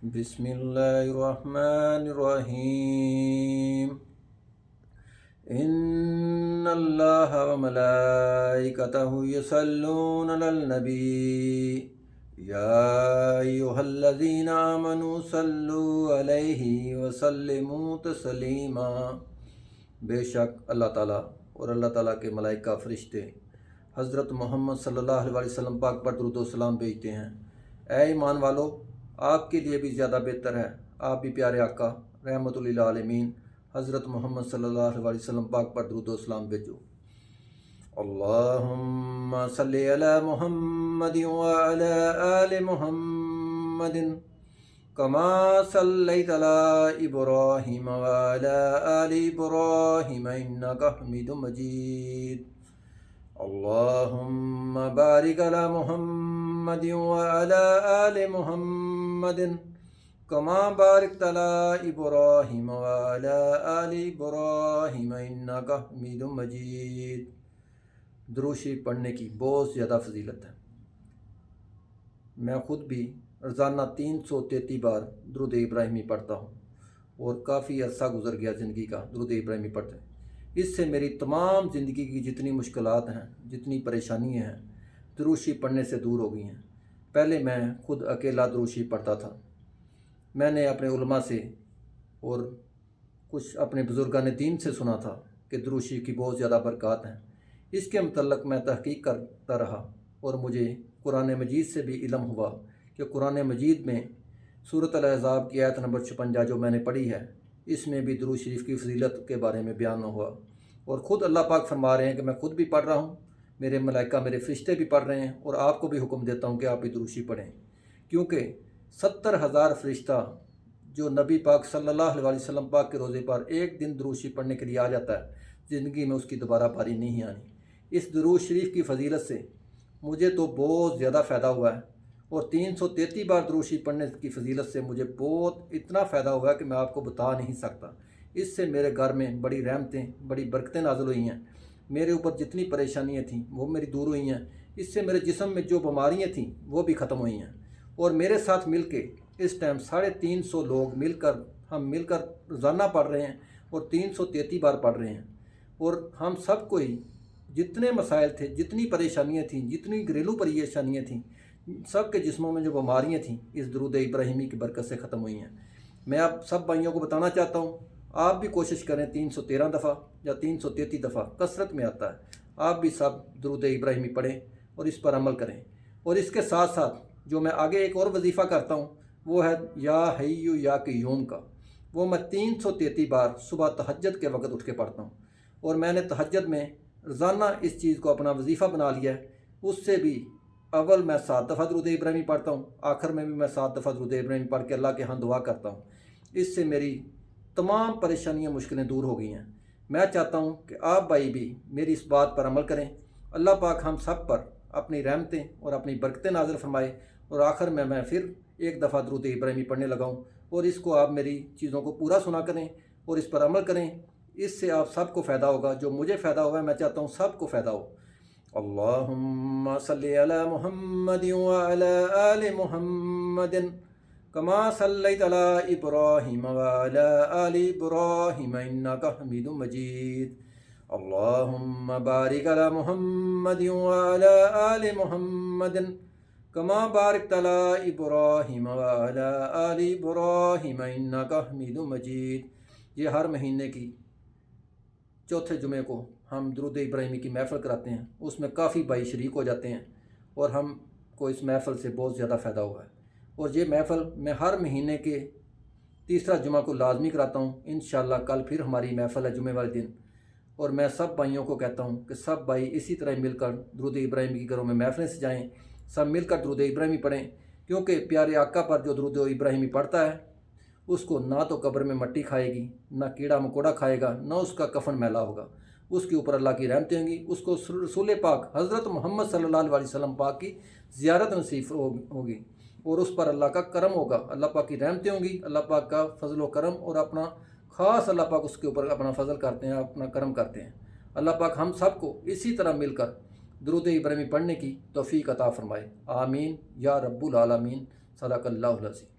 بسم اللہ الرحمن الرحیم ان اللہ وملائکتہ یصلون علی النبی یا ایھا الذین آمنوا صلوا علیہ وسلموا تسلیما۔ بے شک اللہ تعالیٰ اور اللہ تعالیٰ کے ملائکہ فرشتے حضرت محمد صلی اللہ علیہ وسلم پاک پر درود و سلام بھیجتے ہیں۔ اے ایمان والو، آپ کے لیے بھی زیادہ بہتر ہے آپ بھی پیارے آقا رحمت للعالمین حضرت محمد صلی اللہ علیہ وسلم پاک پر درود و سلام بھیجو۔ اللہم صلی علی محمد وعلی آل محمد کما صلیت علی ابراہیم وعلی آل ابراہیم انکا حمید مجید۔ اللہم بارک علی محمد وعلی آل محمد کما بارکت علی ابراہیم وعلی آل ابراہیم انکا حمید مجید۔ درود شریف پڑھنے کی بہت زیادہ فضیلت ہے۔ میں خود بھی روزانہ 333 بار درود ابراہیمی پڑھتا ہوں اور کافی عرصہ گزر گیا زندگی کا درود ابراہیمی پڑھتے ہیں۔ اس سے میری تمام زندگی کی جتنی مشکلات ہیں، جتنی پریشانیاں ہیں، درود شریف پڑھنے سے دور ہو گئی ہیں۔ پہلے میں خود اکیلا درود شریف پڑھتا تھا۔ میں نے اپنے علماء سے اور کچھ اپنے بزرگان دین سے سنا تھا کہ درود شریف کی بہت زیادہ برکات ہیں۔ اس کے متعلق میں تحقیق کرتا رہا اور مجھے قرآن مجید سے بھی علم ہوا کہ قرآن مجید میں سورۃ الاحزاب کی آیت نمبر 56 جو میں نے پڑھی ہے، اس میں بھی درود شریف کی فضیلت کے بارے میں بیان ہوا، اور خود اللہ پاک فرما رہے ہیں کہ میں خود بھی پڑھ رہا ہوں، میرے ملائکہ میرے فرشتے بھی پڑھ رہے ہیں، اور آپ کو بھی حکم دیتا ہوں کہ آپ بھی درود شریف پڑھیں، کیونکہ 70,000 فرشتہ جو نبی پاک صلی اللہ علیہ وسلم پاک کے روزے پر ایک دن درود شریف پڑھنے کے لیے آ جاتا ہے، زندگی میں اس کی دوبارہ باری نہیں آنی۔ اس درود شریف کی فضیلت سے مجھے تو بہت زیادہ فائدہ ہوا ہے، اور 333 بار درود شریف پڑھنے کی فضیلت سے مجھے اتنا فائدہ ہوا ہے کہ میں آپ کو بتا نہیں سکتا۔ اس سے میرے گھر میں بڑی رحمتیں، بڑی برکتیں نازل ہوئی ہیں، میرے اوپر جتنی پریشانیاں تھیں وہ میری دور ہوئی ہیں۔ اس سے میرے جسم میں جو بیماریاں تھیں وہ بھی ختم ہوئی ہیں، اور میرے ساتھ مل کے اس ٹائم 350 لوگ ہم مل کر روزانہ پڑھ رہے ہیں اور 333 بار پڑھ رہے ہیں، اور ہم سب کو ہی جتنے مسائل تھے، جتنی پریشانیاں تھیں، جتنی گھریلو پریشانیاں تھیں، سب کے جسموں میں جو بیماریاں تھیں اس درود ابراہیمی کی برکت سے ختم ہوئی ہیں۔ میں آپ سب بھائیوں کو بتانا چاہتا ہوں، آپ بھی کوشش کریں 313 دفعہ یا 333 دفعہ، کثرت میں آتا ہے، آپ بھی سب درود ابراہیمی پڑھیں اور اس پر عمل کریں۔ اور اس کے ساتھ ساتھ جو میں آگے ایک اور وظیفہ کرتا ہوں وہ ہے یا حیّ یا قیوم کا، وہ میں 333 بار صبح تہجد کے وقت اٹھ کے پڑھتا ہوں، اور میں نے تہجد میں روزانہ اس چیز کو اپنا وظیفہ بنا لیا ہے۔ اس سے بھی اول میں 7 دفعہ درود ابراہیمی پڑھتا ہوں، آخر میں بھی میں 7 دفعہ درود ابراہیمی پڑھ کے اللہ کے ہاں دعا کرتا ہوں۔ اس سے میری تمام پریشانیاں، مشکلیں دور ہو گئی ہیں۔ میں چاہتا ہوں کہ آپ بھائی بھی میری اس بات پر عمل کریں۔ اللہ پاک ہم سب پر اپنی رحمتیں اور اپنی برکتیں نازل فرمائے، اور آخر میں پھر ایک دفعہ درود ابراہیمی پڑھنے لگاؤں، اور اس کو آپ میری چیزوں کو پورا سنا کریں اور اس پر عمل کریں۔ اس سے آپ سب کو فائدہ ہوگا، جو مجھے فائدہ ہوا ہے میں چاہتا ہوں سب کو فائدہ ہو۔ اللہم صلی علی محمد وعلی آل محمد کما صلیت علی ابراہیم وعلی آل ابراہیم انکا حمید مجید۔ اللہم بارک علی محمد وعلی آل محمد کما بارکت علی ابراہیم وعلی آل ابراہیم انکا حمید مجید۔ یہ ہر مہینے کی چوتھے جمعے کو ہم درود ابراہیمی کی محفل کراتے ہیں، اس میں کافی بھائی شریک ہو جاتے ہیں، اور ہم کو اس محفل سے بہت زیادہ فائدہ ہوا ہے۔ اور یہ محفل میں ہر مہینے کے تیسرا جمعہ کو لازمی کراتا ہوں۔ انشاءاللہ کل پھر ہماری محفل ہے جمعے والے دن، اور میں سب بھائیوں کو کہتا ہوں کہ سب بھائی اسی طرح مل کر درود ابراہیمی کی گھروں میں محفلیں سجائیں، سب مل کر درود ابراہیمی پڑھیں، کیونکہ پیارے آقا پر جو درود ابراہیمی پڑھتا ہے اس کو نہ تو قبر میں مٹی کھائے گی، نہ کیڑا مکوڑا کھائے گا، نہ اس کا کفن میلا ہوگا، اس کے اوپر اللہ کی رحمتیں ہوں گی، اس کو رسول پاک حضرت محمد صلی اللہ علیہ وسلم پاک کی زیارت نصیب ہوگی، اور اس پر اللہ کا کرم ہوگا، اللہ پاک کی رحمتیں ہوں گی، اللہ پاک کا فضل و کرم، اور اپنا خاص اللہ پاک اس کے اوپر اپنا فضل کرتے ہیں، اپنا کرم کرتے ہیں۔ اللہ پاک ہم سب کو اسی طرح مل کر درود ابراہیمی پڑھنے کی توفیق عطا فرمائے، آمین یا رب العالمین۔ صدق اللہ العظیم۔